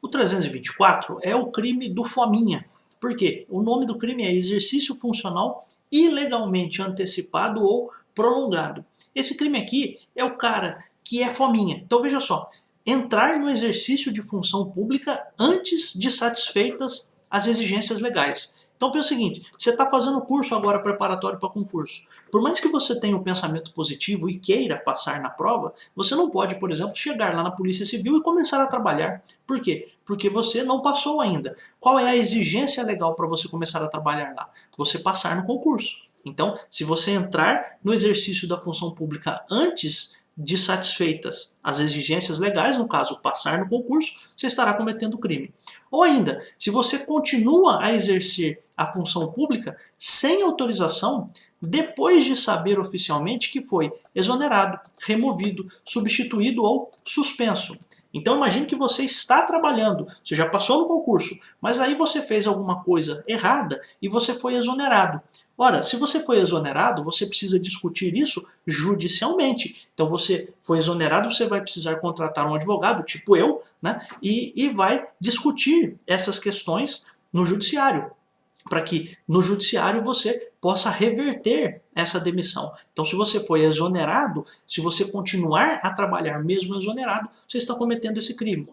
O 324 é o crime do fominha. Por quê? O nome do crime é exercício funcional ilegalmente antecipado ou prolongado. Esse crime aqui é o cara que é fominha. Então veja só, entrar no exercício de função pública antes de satisfeitas as exigências legais. Então pensa o seguinte, você está fazendo curso agora preparatório para concurso. Por mais que você tenha um pensamento positivo e queira passar na prova, você não pode, por exemplo, chegar lá na Polícia Civil e começar a trabalhar. Por quê? Porque você não passou ainda. Qual é a exigência legal para você começar a trabalhar lá? Você passar no concurso. Então, se você entrar no exercício da função pública antes de satisfeitas as exigências legais, no caso, passar no concurso, você estará cometendo crime. Ou ainda, se você continua a exercer a função pública sem autorização, depois de saber oficialmente que foi exonerado, removido, substituído ou suspenso. Então imagine que você está trabalhando, você já passou no concurso, mas aí você fez alguma coisa errada e você foi exonerado. Ora, se você foi exonerado, você precisa discutir isso judicialmente. Então você foi exonerado, você vai precisar contratar um advogado, tipo eu, né? E vai discutir essas questões no judiciário, para que no judiciário você possa reverter essa demissão. Então, se você foi exonerado, se você continuar a trabalhar mesmo exonerado, você está cometendo esse crime.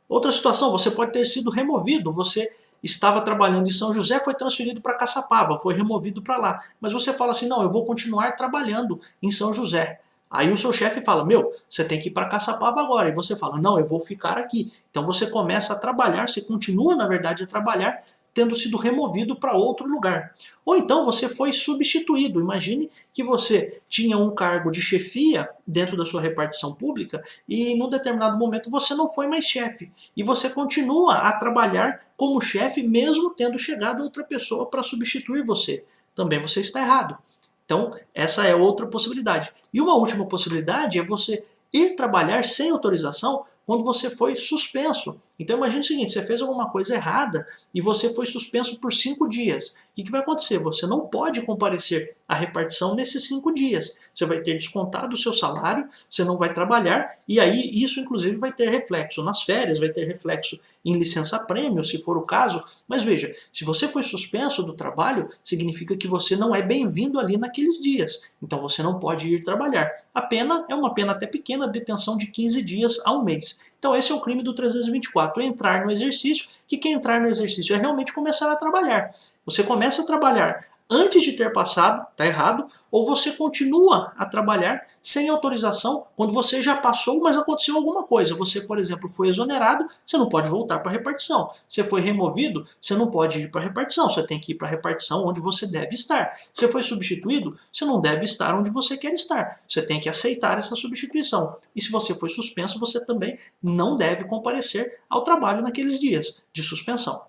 Outra situação, você pode ter sido removido, você estava trabalhando em São José, foi transferido para Caçapava, foi removido para lá. Mas você fala assim, não, eu vou continuar trabalhando em São José. Aí o seu chefe fala, meu, você tem que ir para Caçapava agora. E você fala, não, eu vou ficar aqui. Então você começa a trabalhar, você continua, na verdade, a trabalhar, tendo sido removido para outro lugar. Ou então você foi substituído. Imagine que você tinha um cargo de chefia dentro da sua repartição pública e num determinado momento você não foi mais chefe. E você continua a trabalhar como chefe mesmo tendo chegado outra pessoa para substituir você. Também você está errado. Então, essa é outra possibilidade. E uma última possibilidade é você ir trabalhar sem autorização quando você foi suspenso. Então imagine o seguinte, você fez alguma coisa errada e você foi suspenso por 5 dias. O que vai acontecer? Você não pode comparecer à repartição nesses 5 dias. Você vai ter descontado o seu salário, você não vai trabalhar e aí isso inclusive vai ter reflexo nas férias, vai ter reflexo em licença-prêmio, se for o caso. Mas veja, se você foi suspenso do trabalho, significa que você não é bem-vindo ali naqueles dias. Então você não pode ir trabalhar. A pena é uma pena até pequena, detenção de 15 dias a 1 mês. Então esse é o crime do 324, entrar no exercício, que quem entrar no exercício é realmente começar a trabalhar. Você começa a trabalhar antes de ter passado, está errado, ou você continua a trabalhar sem autorização quando você já passou, mas aconteceu alguma coisa. Você, por exemplo, foi exonerado, você não pode voltar para a repartição. Você foi removido, você não pode ir para a repartição, você tem que ir para a repartição onde você deve estar. Você foi substituído, você não deve estar onde você quer estar. Você tem que aceitar essa substituição. E se você foi suspenso, você também não deve comparecer ao trabalho naqueles dias de suspensão.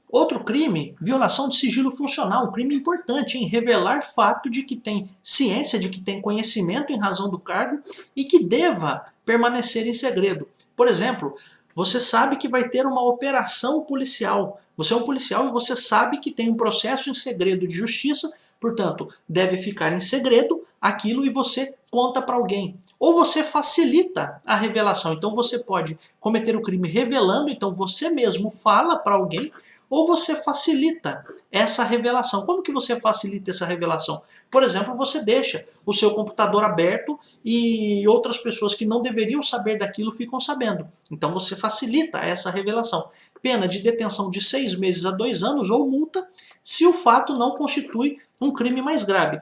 Outro crime, violação de sigilo funcional, um crime importante, em revelar fato de que tem ciência, de que tem conhecimento em razão do cargo e que deva permanecer em segredo. Por exemplo, você sabe que vai ter uma operação policial. Você é um policial e você sabe que tem um processo em segredo de justiça, portanto, deve ficar em segredo aquilo e você conta para alguém. Ou você facilita a revelação, então você pode cometer o crime revelando, então você mesmo fala para alguém, ou você facilita essa revelação. Como que você facilita essa revelação? Por exemplo, você deixa o seu computador aberto e outras pessoas que não deveriam saber daquilo ficam sabendo. Então você facilita essa revelação. Pena de detenção de 6 meses a 2 anos ou multa se o fato não constitui um crime mais grave.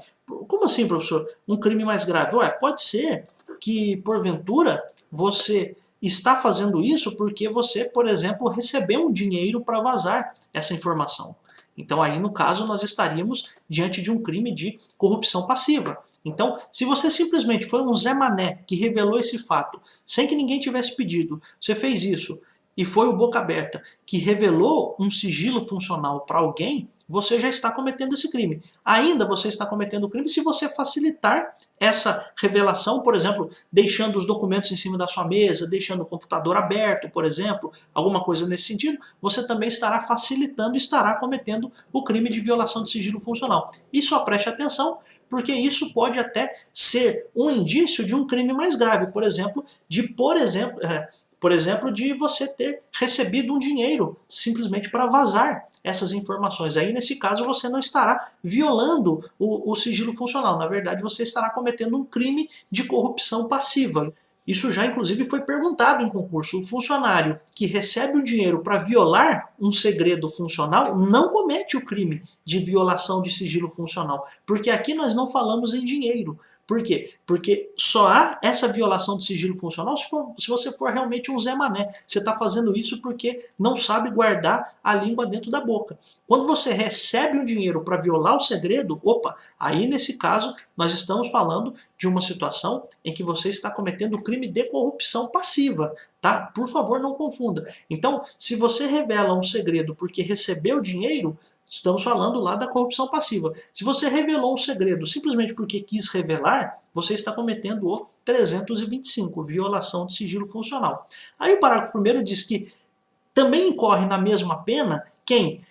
Como assim, professor? Um crime mais grave? Ué, pode ser que, porventura, você está fazendo isso porque você, por exemplo, recebeu um dinheiro para vazar essa informação. Então aí, no caso, nós estaríamos diante de um crime de corrupção passiva. Então, se você simplesmente foi um Zé Mané que revelou esse fato, sem que ninguém tivesse pedido, você fez isso, e foi o boca aberta que revelou um sigilo funcional para alguém, você já está cometendo esse crime. Ainda você está cometendo o crime se você facilitar essa revelação, por exemplo, deixando os documentos em cima da sua mesa, deixando o computador aberto, por exemplo, alguma coisa nesse sentido, você também estará facilitando, estará cometendo o crime de violação de sigilo funcional. E só preste atenção, porque isso pode até ser um indício de um crime mais grave, por exemplo, por exemplo, de você ter recebido um dinheiro simplesmente para vazar essas informações. Aí, nesse caso, você não estará violando o sigilo funcional. Na verdade, você estará cometendo um crime de corrupção passiva. Isso já, inclusive, foi perguntado em concurso. O funcionário que recebe o dinheiro para violar um segredo funcional não comete o crime de violação de sigilo funcional. Porque aqui nós não falamos em dinheiro. Por quê? Porque só há essa violação de sigilo funcional se você for realmente um Zé Mané. Você está fazendo isso porque não sabe guardar a língua dentro da boca. Quando você recebe um dinheiro para violar o segredo, opa, aí nesse caso nós estamos falando de uma situação em que você está cometendo o crime de corrupção passiva, tá? Por favor, não confunda. Então, se você revela um segredo porque recebeu dinheiro, estamos falando lá da corrupção passiva. Se você revelou um segredo simplesmente porque quis revelar, você está cometendo o 325, violação de sigilo funcional. Aí o parágrafo 1º diz que também incorre na mesma pena quem,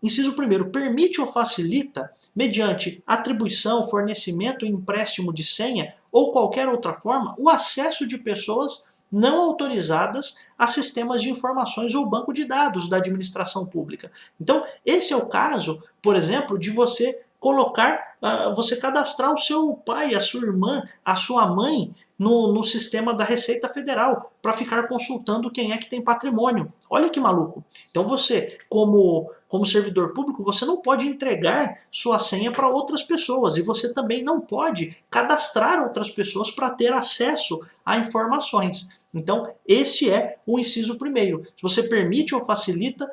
inciso 1º, permite ou facilita, mediante atribuição, fornecimento, empréstimo de senha ou qualquer outra forma, o acesso de pessoas não autorizadas a sistemas de informações ou banco de dados da administração pública. Então, esse é o caso, por exemplo, de você colocar, você cadastrar o seu pai, a sua irmã, a sua mãe no sistema da Receita Federal para ficar consultando quem é que tem patrimônio. Olha que maluco. Então você, como servidor público, você não pode entregar sua senha para outras pessoas e você também não pode cadastrar outras pessoas para ter acesso a informações. Então, esse é o inciso 1º. Se você permite ou facilita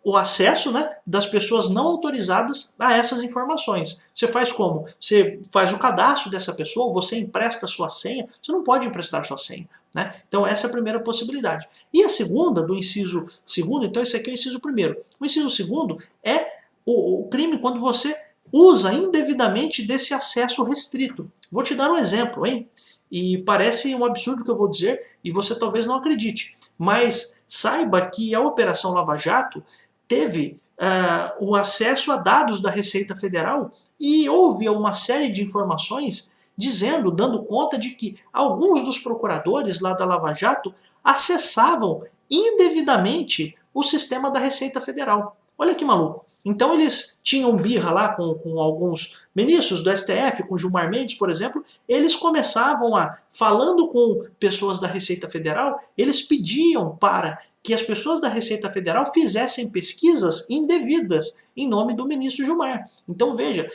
o acesso, né, das pessoas não autorizadas a essas informações. Você faz como? Você faz o cadastro dessa pessoa, você empresta sua senha, você não pode emprestar sua senha. Né? Então essa é a primeira possibilidade. E a segunda, do inciso 2º, então esse aqui é o inciso 1º. O inciso 2º é o crime quando você usa indevidamente desse acesso restrito. Vou te dar um exemplo, hein? E parece um absurdo o que eu vou dizer, e você talvez não acredite. Mas saiba que a Operação Lava Jato teve o acesso a dados da Receita Federal e houve uma série de informações dando conta de que alguns dos procuradores lá da Lava Jato acessavam indevidamente o sistema da Receita Federal. Olha que maluco. Então eles tinham birra lá com alguns ministros do STF, com Gilmar Mendes, por exemplo, eles começavam falando com pessoas da Receita Federal, eles pediam para que as pessoas da Receita Federal fizessem pesquisas indevidas em nome do ministro Gilmar. Então veja,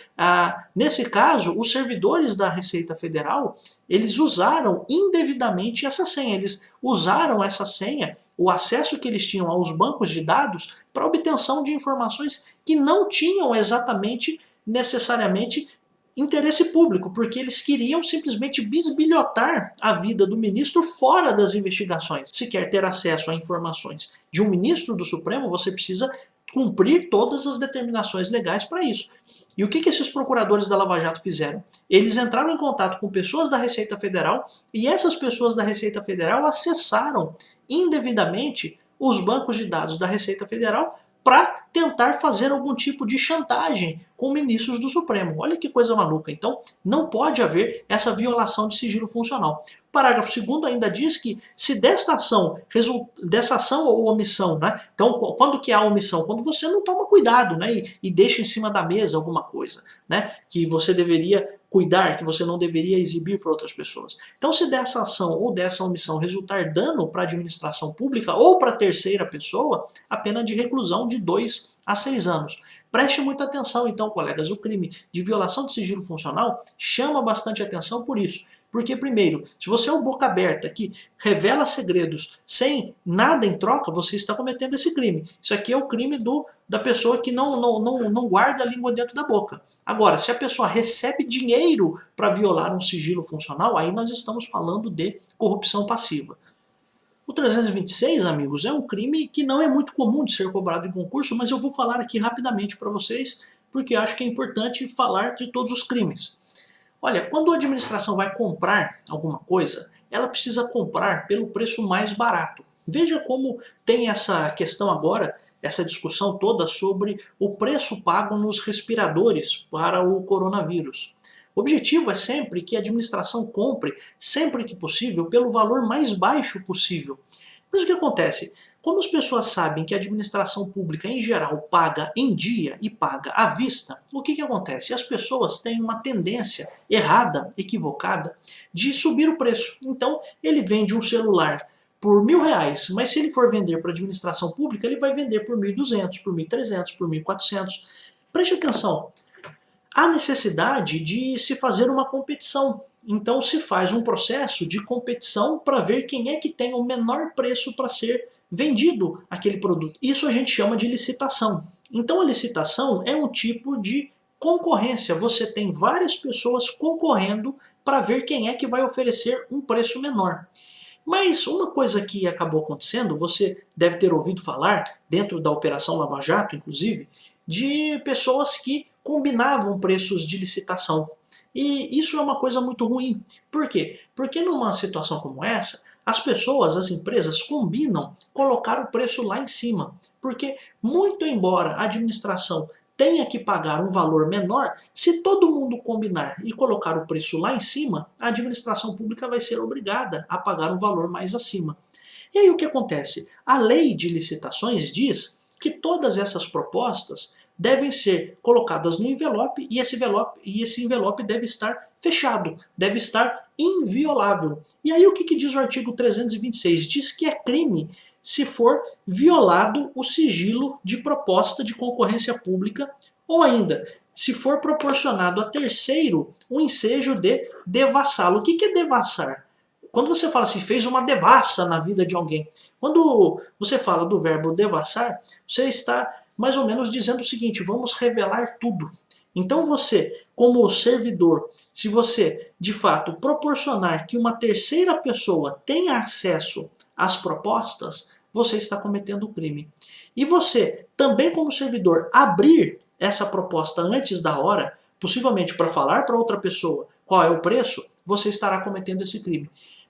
nesse caso, os servidores da Receita Federal, eles usaram indevidamente essa senha, eles usaram essa senha, o acesso que eles tinham aos bancos de dados para obtenção de informações que não tinham exatamente, necessariamente, interesse público, porque eles queriam simplesmente bisbilhotar a vida do ministro fora das investigações. Se quer ter acesso a informações de um ministro do Supremo, você precisa cumprir todas as determinações legais para isso. E o que esses procuradores da Lava Jato fizeram? Eles entraram em contato com pessoas da Receita Federal e essas pessoas da Receita Federal acessaram indevidamente os bancos de dados da Receita Federal para tentar fazer algum tipo de chantagem com ministros do Supremo. Olha que coisa maluca. Então, não pode haver essa violação de sigilo funcional. O parágrafo 2º ainda diz que se dessa ação ou omissão, né? Então, quando que há omissão? Quando você não toma cuidado, né? E deixa em cima da mesa alguma coisa, né? Que você deveria cuidar, que você não deveria exibir para outras pessoas. Então, se dessa ação ou dessa omissão resultar dano para a administração pública ou para a terceira pessoa, a pena de reclusão de 2 a 6 anos. Preste muita atenção, então, colegas, o crime de violação de sigilo funcional chama bastante atenção por isso. Porque, primeiro, se você é um boca aberta que revela segredos sem nada em troca, você está cometendo esse crime. Isso aqui é o crime da pessoa que não guarda a língua dentro da boca. Agora, se a pessoa recebe dinheiro para violar um sigilo funcional, aí nós estamos falando de corrupção passiva. O 326, amigos, é um crime que não é muito comum de ser cobrado em concurso, mas eu vou falar aqui rapidamente para vocês, porque acho que é importante falar de todos os crimes. Olha, quando a administração vai comprar alguma coisa, ela precisa comprar pelo preço mais barato. Veja como tem essa questão agora, essa discussão toda sobre o preço pago nos respiradores para o coronavírus. O objetivo é sempre que a administração compre, sempre que possível, pelo valor mais baixo possível. Mas o que acontece? Como as pessoas sabem que a administração pública, em geral, paga em dia e paga à vista, o que acontece? As pessoas têm uma tendência errada, equivocada, de subir o preço. Então, ele vende um celular por R$ 1.000, mas se ele for vender para a administração pública, ele vai vender por 1.200, por 1.300, por 1.400. Preste atenção, há necessidade de se fazer uma competição. Então se faz um processo de competição para ver quem é que tem o menor preço para ser vendido aquele produto. Isso a gente chama de licitação. Então a licitação é um tipo de concorrência. Você tem várias pessoas concorrendo para ver quem é que vai oferecer um preço menor. Mas uma coisa que acabou acontecendo, você deve ter ouvido falar, dentro da Operação Lava Jato, inclusive, de pessoas que combinavam preços de licitação. E isso é uma coisa muito ruim. Por quê? Porque numa situação como essa, as pessoas, as empresas combinam colocar o preço lá em cima. Porque muito embora a administração tenha que pagar um valor menor, se todo mundo combinar e colocar o preço lá em cima, a administração pública vai ser obrigada a pagar um valor mais acima. E aí o que acontece? A lei de licitações diz que todas essas propostas devem ser colocadas no envelope e esse envelope deve estar fechado, deve estar inviolável. E aí o que diz o artigo 326? Diz que é crime se for violado o sigilo de proposta de concorrência pública ou ainda se for proporcionado a terceiro o ensejo de devassá-lo. O que é devassar? Quando você fala assim, fez uma devassa na vida de alguém, quando você fala do verbo devassar, você está mais ou menos dizendo o seguinte, vamos revelar tudo. Então você, como servidor, se você de fato proporcionar que uma terceira pessoa tenha acesso às propostas, você está cometendo crime. E você, também como servidor, abrir essa proposta antes da hora, possivelmente para falar para outra pessoa qual é o preço, você estará cometendo esse crime.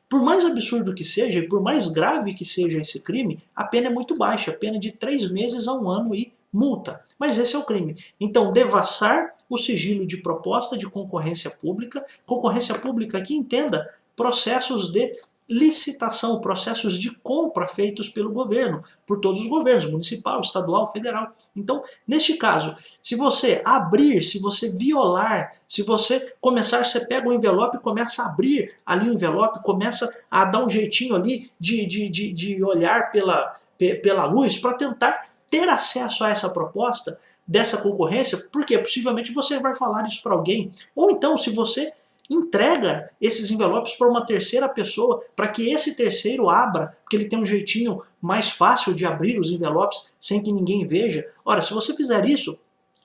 Por mais absurdo que seja, e por mais grave que seja esse crime, a pena é muito baixa, pena de 3 meses a 1 ano e multa. Mas esse é o crime. Então, devassar o sigilo de proposta de concorrência pública que entenda processos de licitação, processos de compra feitos pelo governo, por todos os governos, municipal, estadual, federal. Então, neste caso, se você abrir, se você violar, se você começar, você pega o envelope e começa a abrir ali o envelope, começa a dar um jeitinho ali de olhar pela luz para tentar ter acesso a essa proposta dessa concorrência, porque possivelmente você vai falar isso para alguém, ou então se você entrega esses envelopes para uma terceira pessoa, para que esse terceiro abra, porque ele tem um jeitinho mais fácil de abrir os envelopes sem que ninguém veja. Ora, se você fizer isso,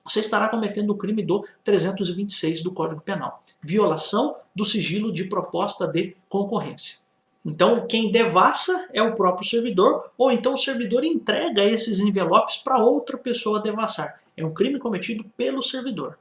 você estará cometendo o crime do 326 do Código Penal. Violação do sigilo de proposta de concorrência. Então, quem devassa é o próprio servidor, ou então o servidor entrega esses envelopes para outra pessoa devassar. É um crime cometido pelo servidor.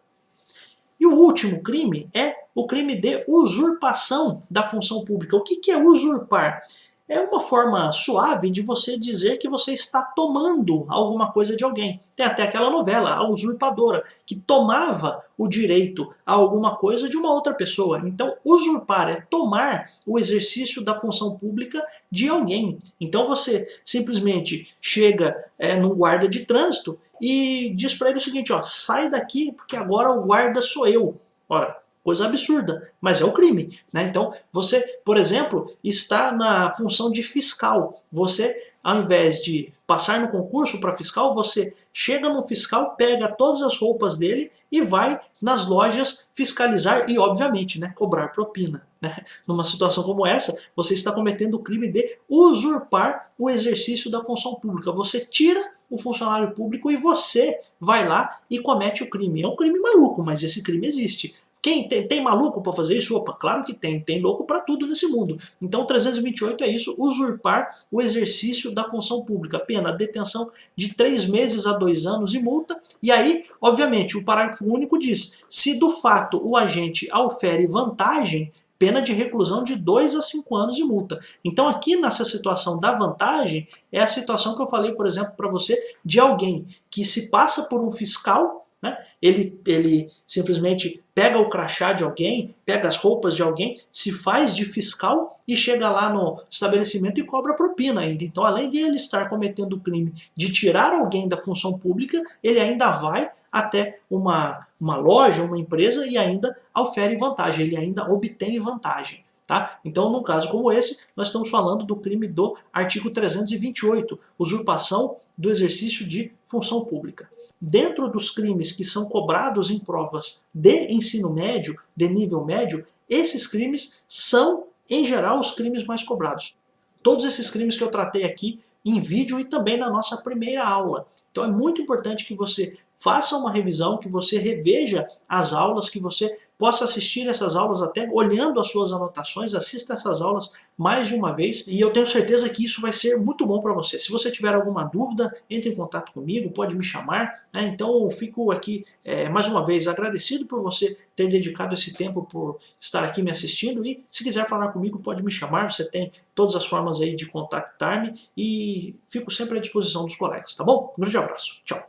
E o último crime é o crime de usurpação da função pública. O que é usurpar? É uma forma suave de você dizer que você está tomando alguma coisa de alguém. Tem até aquela novela, A Usurpadora, que tomava o direito a alguma coisa de uma outra pessoa. Então, usurpar é tomar o exercício da função pública de alguém. Então, você simplesmente chega num guarda de trânsito e diz para ele o seguinte, ó, sai daqui porque agora o guarda sou eu. Ora, coisa absurda, mas é o crime, né? Então, você, por exemplo, está na função de fiscal. Você, ao invés de passar no concurso para fiscal, você chega no fiscal, pega todas as roupas dele e vai nas lojas fiscalizar e, obviamente, né, cobrar propina. Né? Numa situação como essa, você está cometendo o crime de usurpar o exercício da função pública. Você tira o funcionário público e você vai lá e comete o crime. É um crime maluco, mas esse crime existe. Quem tem maluco para fazer isso? Opa, claro que tem. Tem louco para tudo nesse mundo. Então 328 é isso, usurpar o exercício da função pública. Pena, detenção de 3 meses a 2 anos e multa. E aí, obviamente, o parágrafo único diz, se do fato o agente aufere vantagem, pena de reclusão de 2 a 5 anos e multa. Então aqui nessa situação da vantagem, é a situação que eu falei, por exemplo, para você, de alguém que se passa por um fiscal né? Ele simplesmente pega o crachá de alguém, pega as roupas de alguém, se faz de fiscal e chega lá no estabelecimento e cobra propina ainda. Então, além de ele estar cometendo o crime de tirar alguém da função pública, ele ainda vai até uma loja, uma empresa e ainda ofere vantagem, ele ainda obtém vantagem. Tá? Então, num caso como esse, nós estamos falando do crime do artigo 328, usurpação do exercício de função pública. Dentro dos crimes que são cobrados em provas de ensino médio, de nível médio, esses crimes são, em geral, os crimes mais cobrados. Todos esses crimes que eu tratei aqui em vídeo e também na nossa primeira aula. Então é muito importante que você faça uma revisão, que você reveja as aulas, que você possa assistir essas aulas até olhando as suas anotações, assista essas aulas mais de uma vez e eu tenho certeza que isso vai ser muito bom para você. Se você tiver alguma dúvida, entre em contato comigo, pode me chamar, né? Então eu fico aqui mais uma vez agradecido por você ter dedicado esse tempo, por estar aqui me assistindo e se quiser falar comigo pode me chamar, você tem todas as formas aí de contactar-me e fico sempre à disposição dos colegas, tá bom? Um grande abraço, tchau!